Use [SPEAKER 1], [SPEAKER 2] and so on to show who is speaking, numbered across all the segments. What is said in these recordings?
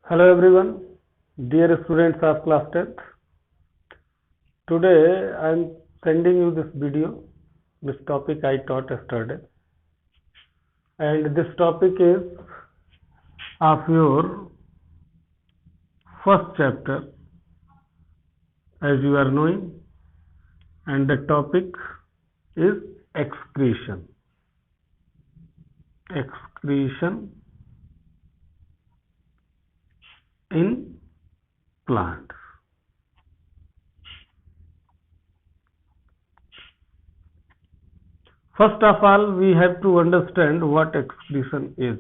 [SPEAKER 1] Hello everyone, dear students of class 10th. Today I am sending you this video, this topic I taught yesterday, and this topic is of your first chapter, as you are knowing, and the topic is excretion. Excretion in plants. First of all, we have to understand what excretion is.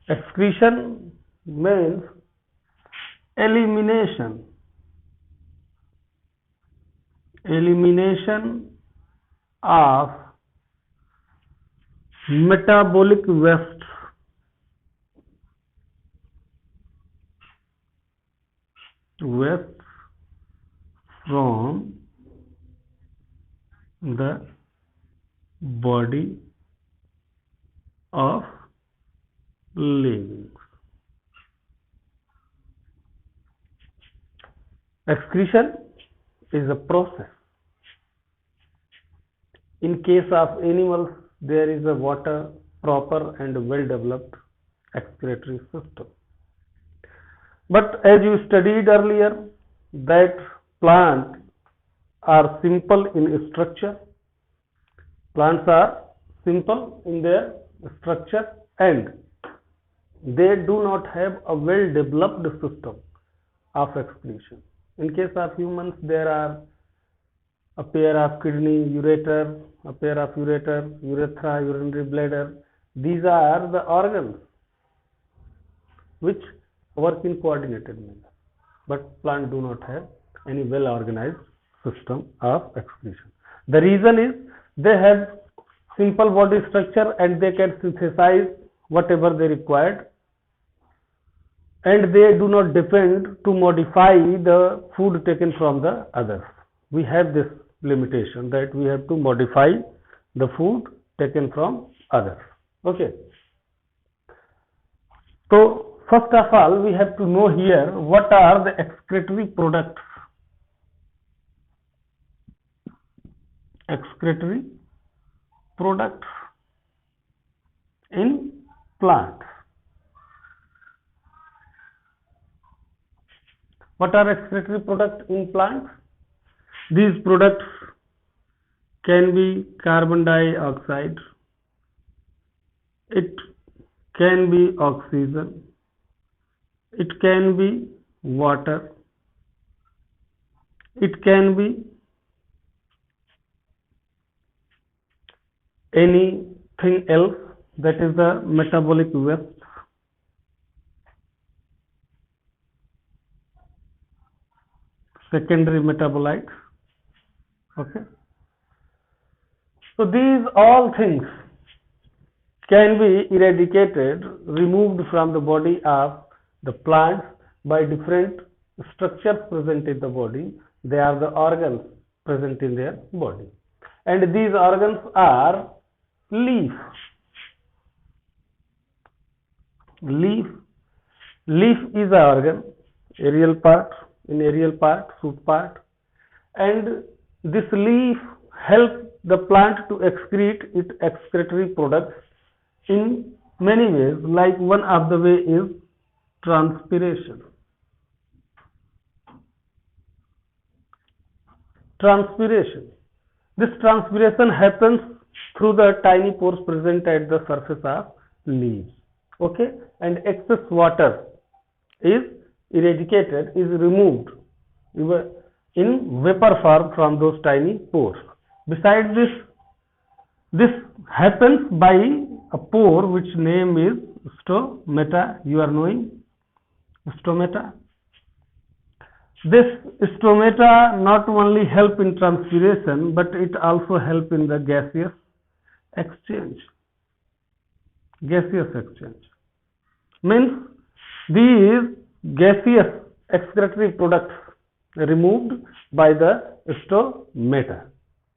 [SPEAKER 1] Excretion means elimination of metabolic waste from the body of living. Excretion is a process. In case of animals, there is a proper and well developed excretory system. But as you studied earlier, that plants are simple in structure. Plants are simple in their structure and they do not have a well developed system of excretion. In case of humans, there are a pair of kidney, ureter, a pair of ureter, urethra, urinary bladder. These are the organs which work in coordinated manner. But plants do not have any well organized system of excretion. The reason is they have simple body structure and they can synthesize whatever they required, and they do not depend to modify the food taken from the others. We have this limitation that we have to modify the food taken from others. Okay. So first of all, we have to know here what are the excretory products. Excretory products in plants. What are excretory products in plants? These products can be carbon dioxide, it can be oxygen, it can be water, it can be anything else, that is the metabolic waste. Secondary metabolites. Okay. So these all things can be eradicated, removed from the body of the plants by different structures present in the body. They are the organs present in their body. And these organs are leaf. Leaf is an organ, aerial part, shoot part, and this leaf helps the plant to excrete its excretory products in many ways. Like one of the way is transpiration. This transpiration happens through the tiny pores present at the surface of leaves. Okay, and excess water is eradicated, is removed in vapor form from those tiny pores. Besides this happens by a pore which name is stomata. You are knowing stomata. This stomata not only help in transpiration, but it also help in the gaseous exchange. Means these gaseous excretory products removed by the stomata.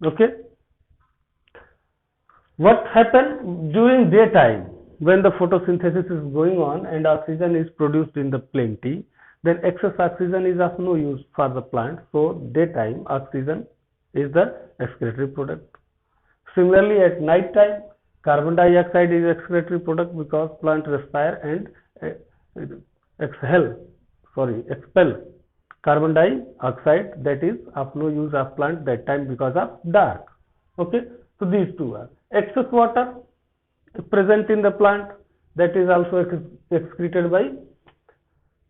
[SPEAKER 1] Okay. What happens during daytime? when the photosynthesis is going on and oxygen is produced in the plenty, then excess oxygen is of no use for the plant. So daytime oxygen is the excretory product. Similarly, at night time, carbon dioxide is excretory product because plant respire and expel carbon dioxide, that is of no use of plant that time because of dark. Okay, so these two are. Excess water present in the plant, that is also excreted by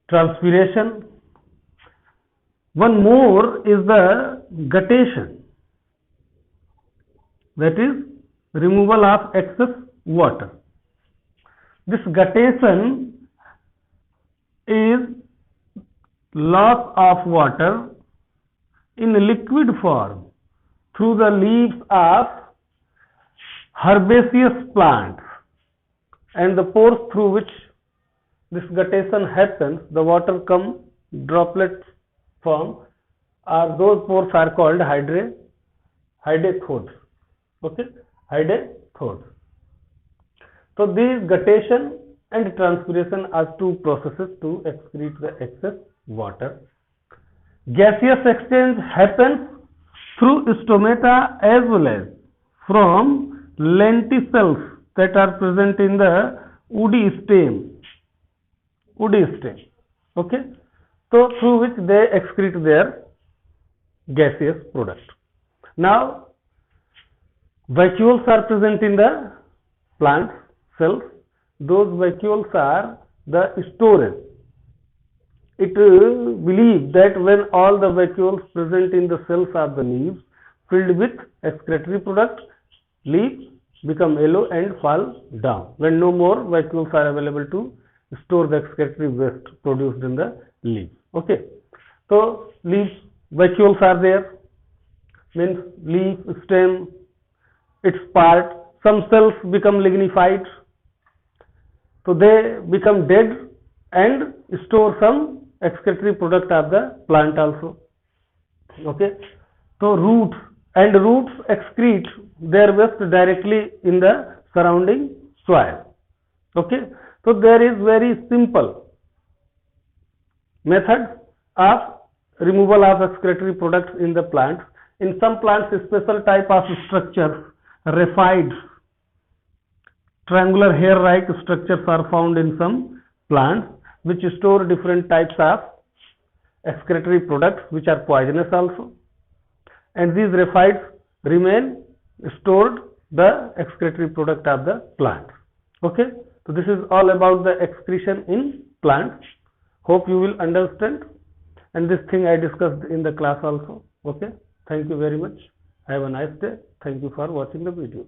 [SPEAKER 1] transpiration. One more is the guttation, that is removal of excess water. This guttation is loss of water in liquid form through the leaves of herbaceous plants, and the pores through which this guttation happens, the water come droplet form, those pores are called hydrathodes. Okay, hydrathodes. So these guttation and transpiration are two processes to excrete the excess water. Gaseous exchange happens through stomata as well as from lenticels that are present in the woody stem. Okay, so through which they excrete their gaseous product. Now, vacuoles are present in the plant cells. Those vacuoles are the storage. It is believed that when all the vacuoles present in the cells of the leaves filled with excretory product, leaves become yellow and fall down when no more vacuoles are available to store the excretory waste produced in the leaves. Okay, so leaves vacuoles are there, means leaf, stem, its part. Some cells become lignified, so they become dead and store some excretory product of the plant also. Okay, so roots excrete their waste directly in the surrounding soil. Okay, so there is very simple method of removal of excretory products in the plants. In some plants, a special type of structures, raphides, triangular hair-like structures are found in some plants which store different types of excretory products which are poisonous also, and these raphides remain stored the excretory product of the plant. Okay, so this is all about the excretion in plants. Hope you will understand, and this thing I discussed in the class also. Okay, thank you very much. Have a nice day. Thank you for watching the video.